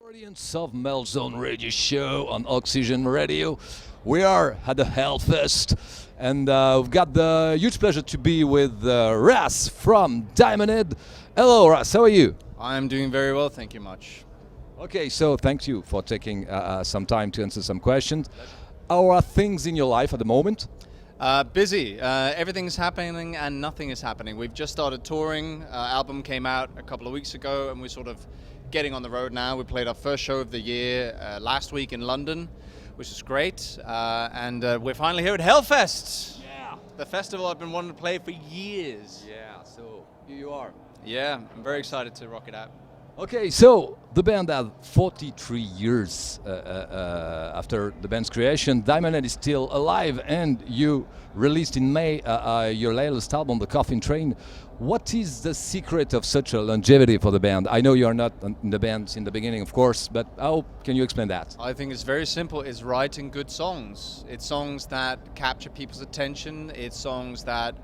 Audience of Melzone Radio Show on Oxygen Radio. We are at the HELLFEST, and we've got the huge pleasure to be with Ras from Diamond Head. Hello, Ras. How are you? I'm doing very well, thank you much. Okay, so thank you for taking some time to answer some questions. How are things in your life at the moment? Busy. Everything's happening and nothing is happening. We've just started touring. Album came out a couple of weeks ago, and we're sort of getting on the road now. We played our first show of the year last week in London, which is great. And we're finally here at HELLFEST. Yeah. The festival I've been wanting to play for years. Yeah, so here you are. Yeah, I'm very excited to rock it out. Okay, so the band had 43 years after the band's creation. Diamond Head is still alive, and you released in May your latest album, The Coffin Train. What is the secret of such a longevity for the band? I know you are not in the band in the beginning, of course, but how can you explain that? I think it's very simple. It's writing good songs. It's songs that capture people's attention. It's songs that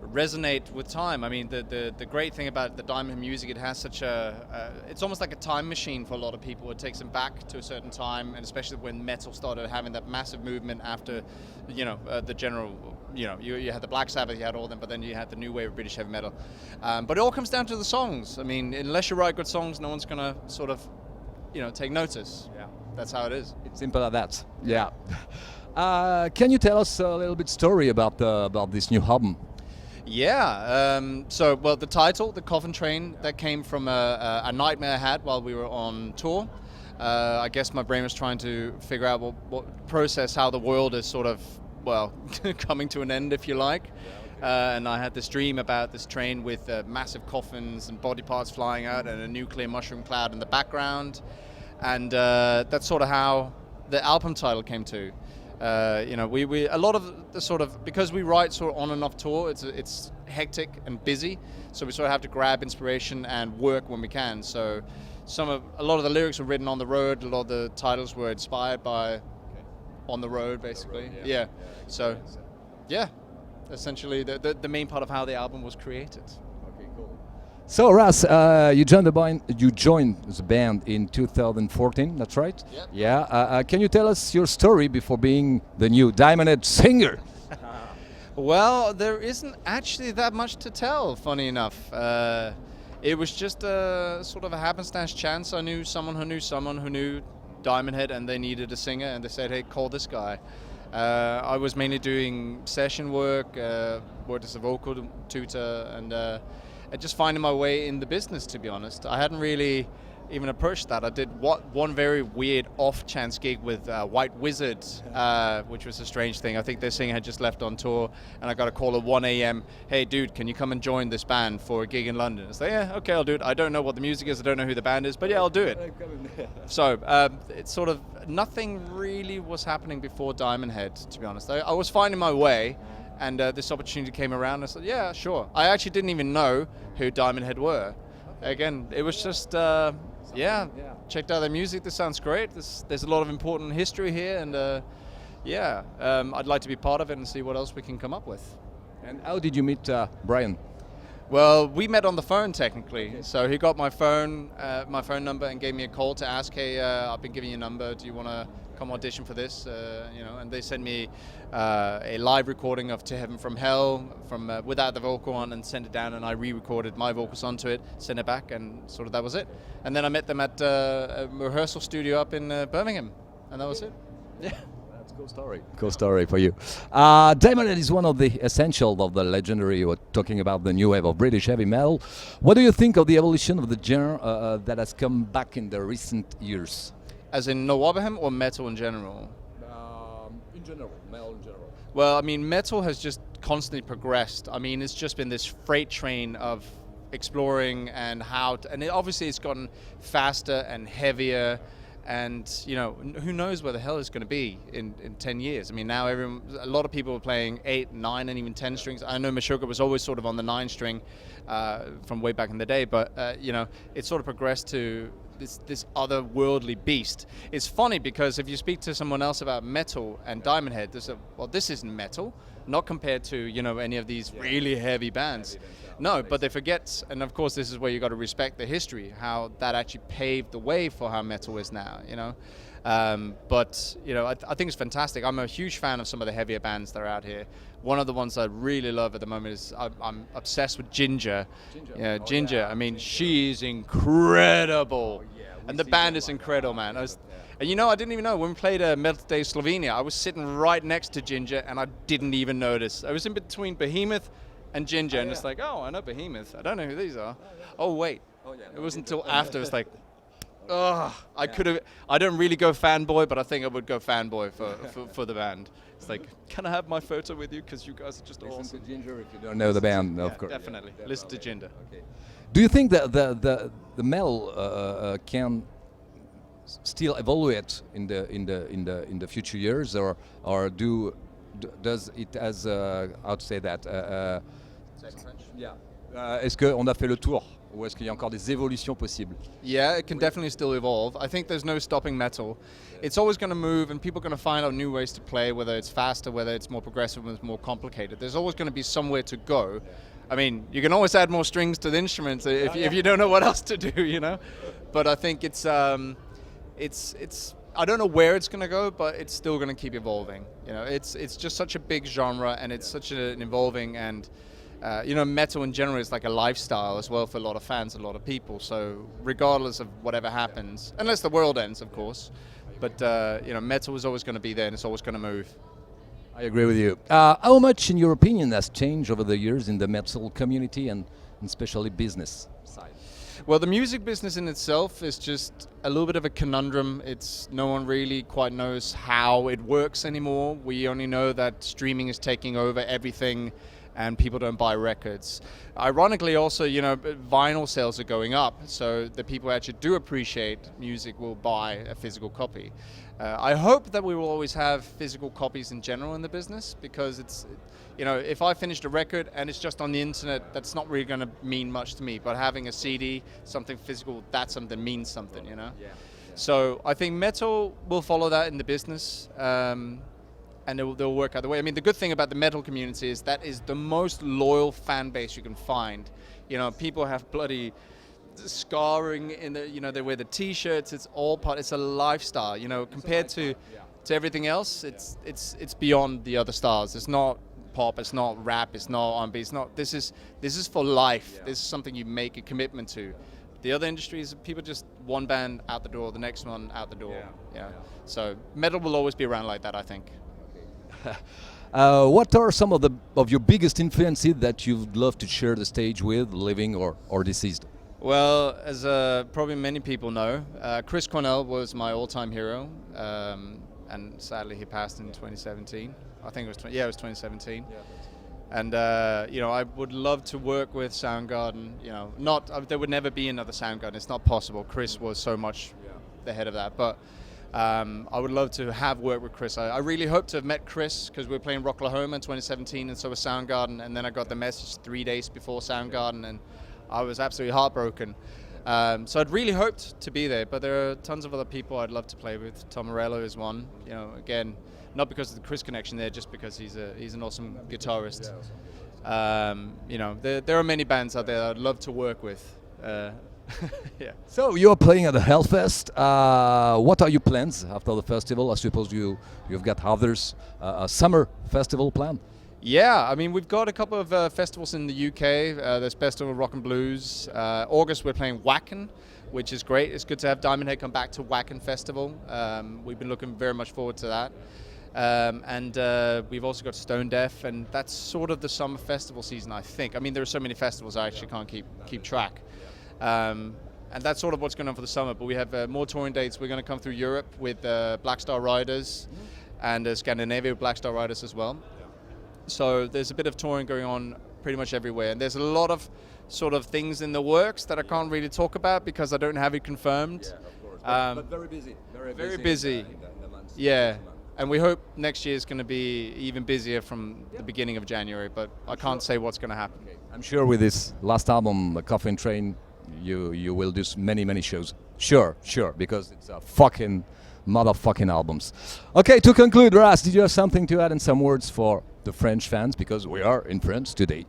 resonate with time. I mean, the great thing about the Diamond music, it has such it's almost like a time machine for a lot of people. It takes them back to a certain time, and especially when metal started having that massive movement after, the general, you had the Black Sabbath, you had all them, but then you had the new wave of British heavy metal. But it all comes down to the songs. I mean, unless you write good songs, no one's gonna sort of, take notice. Yeah. That's how it is. It's simple as that. Yeah. Can you tell us a little bit story about this new album? Yeah, the title, The Coffin Train, that came from a nightmare I had while we were on tour. I guess my brain was trying to figure out what process how the world is sort of, coming to an end, if you like. And I had this dream about this train with massive coffins and body parts flying out and a nuclear mushroom cloud in the background. And that's sort of how the album title came to. We a lot of the sort of, because we write sort of on and off tour, it's hectic and busy, so we sort of have to grab inspiration and work when we can. So a lot of the lyrics were written on the road. A lot of the titles were inspired by on the road, basically. Yeah. So yeah, essentially the main part of how the album was created. So Ras, you joined the band in 2014. That's right. Yep. Yeah. Can you tell us your story before being the new Diamond Head singer? Well, there isn't actually that much to tell. Funny enough, it was just a sort of a happenstance chance. I knew someone who knew Diamond Head, and they needed a singer, and they said, "Hey, call this guy." I was mainly doing session work, worked as a vocal tutor, and just finding my way in the business, to be honest. I hadn't really even approached that. I did one very weird off-chance gig with White Wizard, which was a strange thing. I think their singer had just left on tour, and I got a call at 1 a.m. Hey, dude, can you come and join this band for a gig in London? I was like, yeah, okay, I'll do it. I don't know what the music is, I don't know who the band is, but yeah, I'll do it. So it's sort of, nothing really was happening before Diamond Head, to be honest. I was finding my way, and this opportunity came around. I said, yeah, sure. I actually didn't even know who Diamond Head were. Again, it was just, checked out their music. This sounds great. There's a lot of important history here, and I'd like to be part of it and see what else we can come up with. And how did you meet Brian? Well, we met on the phone technically. Okay. So he got my phone number, and gave me a call to ask, hey, I've been giving you a number. Do you want to come audition for this? And they sent me a live recording of To Heaven From Hell without the vocal on, and sent it down, and I re-recorded my vocals onto it, sent it back, and sort of that was it. And then I met them at a rehearsal studio up in Birmingham, and that was it. Yeah. That's a cool story. Cool story for you. Diamond Head is one of the essentials of the legendary, we're talking about the new wave of British heavy metal. What do you think of the evolution of the genre that has come back in the recent years? As in No Wobberham or metal in general? In general, metal in general. Well, I mean, metal has just constantly progressed. I mean, it's just been this freight train of exploring and obviously it's gotten faster and heavier, and who knows where the hell it's going to be in 10 years. I mean, now a lot of people are playing 8, 9, and even 10 strings. I know Meshuggah was always sort of on the 9 string from way back in the day, but it's sort of progressed to this otherworldly beast. It's funny because if you speak to someone else about metal and Diamond Head, they say, well, this isn't metal. not compared to, you know, any of these really heavy bands. No, but they forget, and of course this is where you got to respect the history, how that actually paved the way for how metal is now, you know. But you know, I think it's fantastic. I'm a huge fan of some of the heavier bands that are out here. One of the ones I really love at the moment is I'm obsessed with Ginger. Yeah, Ginger. I mean, she is incredible, and the band is incredible, man. And you know, I didn't even know when we played Metal Day Slovenia. I was sitting right next to Ginger, and I didn't even notice. I was in between Behemoth and Ginger, and it's like, oh, I know Behemoth. I don't know who these are. Oh wait, it wasn't until after. It's like, oh, I don't really go fanboy, but I think I would go fanboy for the band. It's like, can I have my photo with you? Because you guys are just awesome. Listen to Ginger if you don't know the band, of course. Definitely. Listen to Ginger. Okay. Do you think that the metal can still evaluate in the future years, or does it as how to say that? Est-ce qu'on a fait le tour, ou est-ce qu'il y a encore des évolutions possibles? Yeah, it can definitely still evolve. I think there's no stopping metal. It's always going to move, and people are going to find out new ways to play, whether it's faster, whether it's more progressive, whether it's more complicated. There's always going to be somewhere to go. I mean, you can always add more strings to the instruments if you don't know what else to do, you know. But I think it's I don't know where it's going to go, but it's still going to keep evolving. You know, it's just such a big genre, and it's such an evolving, and you know, metal in general is like a lifestyle as well for a lot of fans, a lot of people. So regardless of whatever happens, unless the world ends, of course, but you know, metal is always going to be there, and it's always going to move. I agree with you. How much, in your opinion, has changed over the years in the metal community and especially business side? Well, the music business in itself is just a little bit of a conundrum. It's no one really quite knows how it works anymore. We only know that streaming is taking over everything, and people don't buy records. Ironically, also, you know, vinyl sales are going up, so the people who actually do appreciate music will buy a physical copy. I hope that we will always have physical copies in general in the business, because it's, you know, if I finished a record and it's just on the internet, that's not really going to mean much to me. But having a CD, something physical, that's something that means something, you know. Yeah. So I think metal will follow that in the business. And they'll work out the way. I mean, the good thing about the metal community is that is the most loyal fan base you can find. You know, people have bloody scarring in the, you know, they wear the t-shirts. It's all part. It's a lifestyle. You know, compared to everything else, it's beyond the other styles. It's not pop. It's not rap. It's not R&B. It's not. This is for life. This is something you make a commitment to. The other industries, people just one band out the door, the next one out the door. Yeah. So metal will always be around like that, I think. What are some of your biggest influences that you'd love to share the stage with, living or deceased? Well, as probably many people know, Chris Cornell was my all-time hero, and sadly he passed in 2017. I think it was it was 2017. Yeah. And you know, I would love to work with Soundgarden. You know, there would never be another Soundgarden. It's not possible. Chris was so much the head of that, but. I would love to have worked with Chris. I really hope to have met Chris, because we were playing Rocklahoma in 2017, and so was Soundgarden, and then I got the message 3 days before Soundgarden, and I was absolutely heartbroken. So I'd really hoped to be there, but there are tons of other people I'd love to play with. Tom Morello is one. You know, again, not because of the Chris connection there, just because he's an awesome guitarist. You know, there are many bands out there that I'd love to work with. Yeah. So you're playing at the HELLFEST. What are your plans after the festival? I suppose you've got others, a summer festival planned. Yeah, I mean, we've got a couple of festivals in the UK. There's Festival of Rock and Blues. August we're playing Wacken, which is great. It's good to have Diamond Head come back to Wacken Festival. We've been looking very much forward to that. And we've also got Stone Deaf, and that's sort of the summer festival season, I think. I mean, there are so many festivals I actually can't keep track. And that's sort of what's going on for the summer, but we have more touring dates. We're going to come through Europe with Black Star Riders and Scandinavia with Black Star Riders as well. So there's a bit of touring going on pretty much everywhere, and there's a lot of sort of things in the works that I can't really talk about because I don't have it confirmed. Yeah, of course. But very busy. Very busy. In the months. Yeah. And we hope next year is going to be even busier from the beginning of January, but I can't say what's going to happen. Okay. I'm sure with this last album, The Coffin Train, you will do many shows. Sure, because it's a fucking motherfucking albums. Okay, to conclude, Ras, did you have something to add and some words for the French fans, because we are in France today.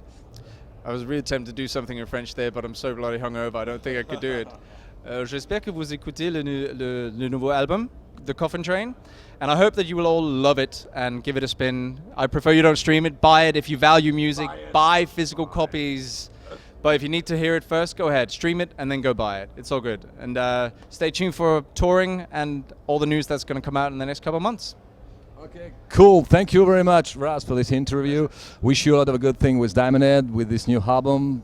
I was really tempted to do something in French there, but I'm so bloody hungover, I don't think I could do it. J'espère que vous écoutez le nouveau album, The Coffin Train, and I hope that you will all love it and give it a spin. I prefer you don't stream it, buy it if you value music, buy physical copies. But if you need to hear it first, go ahead, stream it and then go buy it. It's all good. And stay tuned for touring and all the news that's going to come out in the next couple of months. Okay, cool. Thank you very much, Ras, for this interview. Wish you a lot of a good thing with Diamond Head, with this new album,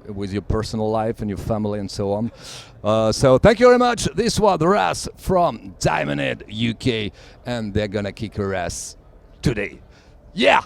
with your personal life and your family and so on. So thank you very much. This was Ras from Diamond Head UK, and they're gonna kick her ass today. Yeah!